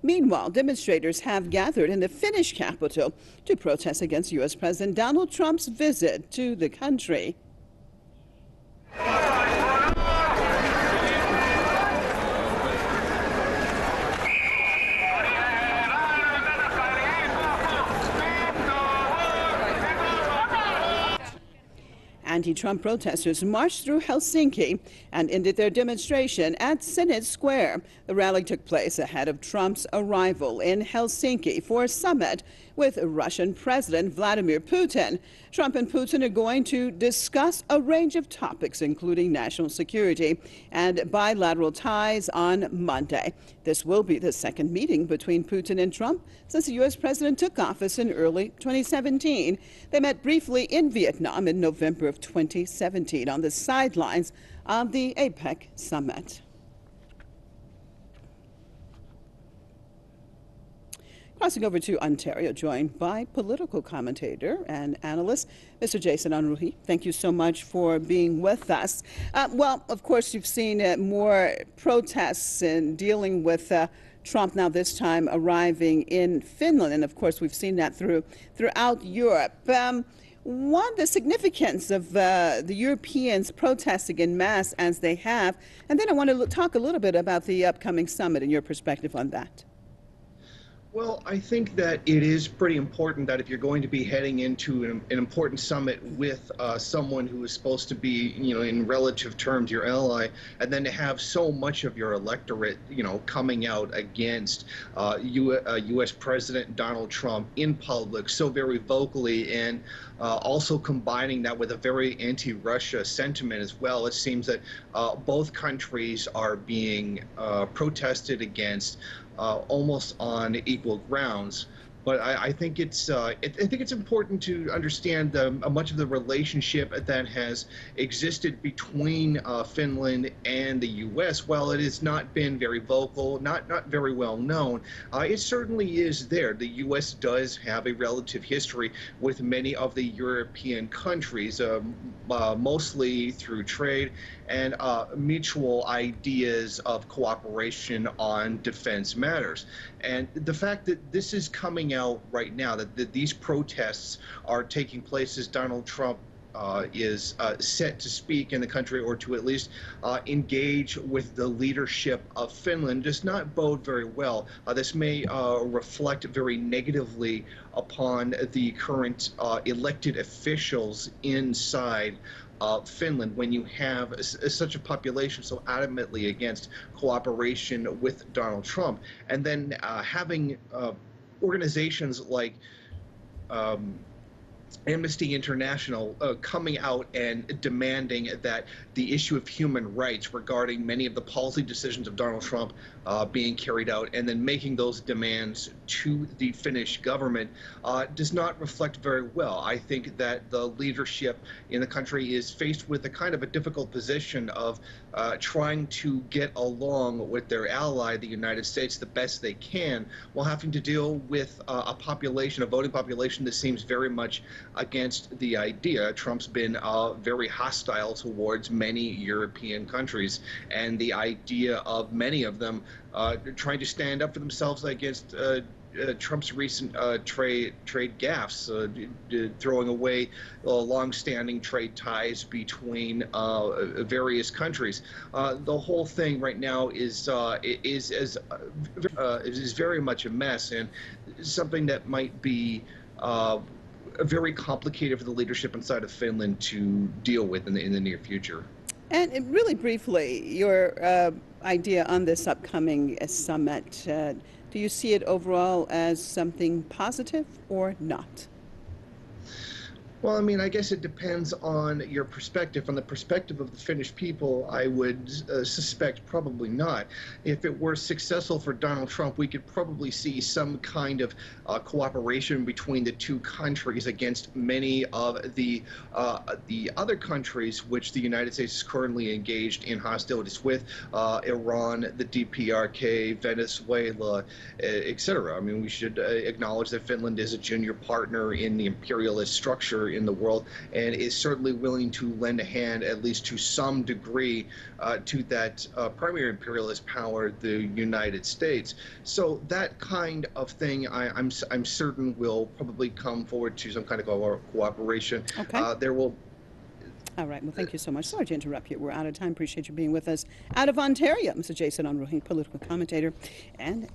Meanwhile, demonstrators have gathered in the Finnish capital to protest against U.S. President Donald Trump's visit to the country. Anti-Trump protesters marched through Helsinki and ended their demonstration at Senate Square. The rally took place ahead of Trump's arrival in Helsinki for a summit with Russian President Vladimir Putin. Trump and Putin are going to discuss a range of topics, including national security and bilateral ties on Monday. This will be the second meeting between Putin and Trump since the U.S. president took office in early 2017. They met briefly in Vietnam in November of 2017 on the sidelines of the APEC summit. Crossing over to Ontario, joined by political commentator and analyst, Mr. Jason Unruhe. Thank you so much for being with us. Well, of course, you've seen more protests in dealing with Trump now this time arriving in Finland. And of course, we've seen that throughout Europe. The significance of the Europeans protesting en masse as they have. And then I want to talk a little bit about the upcoming summit and your perspective on that. Well, I think that it is pretty important that if you're going to be heading into an important summit with someone who is supposed to be, in relative terms, your ally, and then to have so much of your electorate, coming out against U.S. President Donald Trump in public so very vocally, and also combining that with a very anti-Russia sentiment as well. It seems that both countries are being protested against almost on equal grounds. But I think it's important to understand much of the relationship that has existed between Finland and the U.S. While it has not been very vocal, not very well known, it certainly is there. The U.S. does have a relative history with many of the European countries, mostly through trade and mutual ideas of cooperation on defense matters. And the fact that this is coming out right now, that these protests are taking place as Donald Trump is set to speak in the country, or to at least engage with the leadership of Finland, does not bode very well. This may reflect very negatively upon the current elected officials inside Finland, when you have such a population so adamantly against cooperation with Donald Trump, and then having organizations like Amnesty International coming out and demanding that the issue of human rights regarding many of the policy decisions of Donald Trump being carried out, and then making those demands to the Finnish government does not reflect very well. I think that the leadership in the country is faced with a kind of a difficult position of trying to get along with their ally, the United States, the best they can, while having to deal with a voting population that seems very much against the idea. Trump's been very hostile towards many European countries, and the idea of many of them trying to stand up for themselves against Trump's recent trade gaffes, throwing away long-standing trade ties between various countries. The whole thing right now is very much a mess, and something that might be very complicated for the leadership inside of Finland to deal with in the near future. And really briefly, your idea on this upcoming summit, do you see it overall as something positive or not? Well, I mean, I guess it depends on your perspective. From the perspective of the Finnish people, I would suspect probably not. If it were successful for Donald Trump, we could probably see some kind of cooperation between the two countries against many of the other countries which the United States is currently engaged in hostilities with, Iran, the DPRK, Venezuela, etc. I mean, we should acknowledge that Finland is a junior partner in the imperialist structure power in the world, and is certainly willing to lend a hand, at least to some degree, to that primary imperialist power, the United States. So that kind of thing, I'm certain will probably come forward to some kind of cooperation. Okay. There will. All right. Well, thank you so much. Sorry to interrupt you. We're out of time. Appreciate you being with us. Out of Ontario, Mr. Jason Unruhe, political commentator and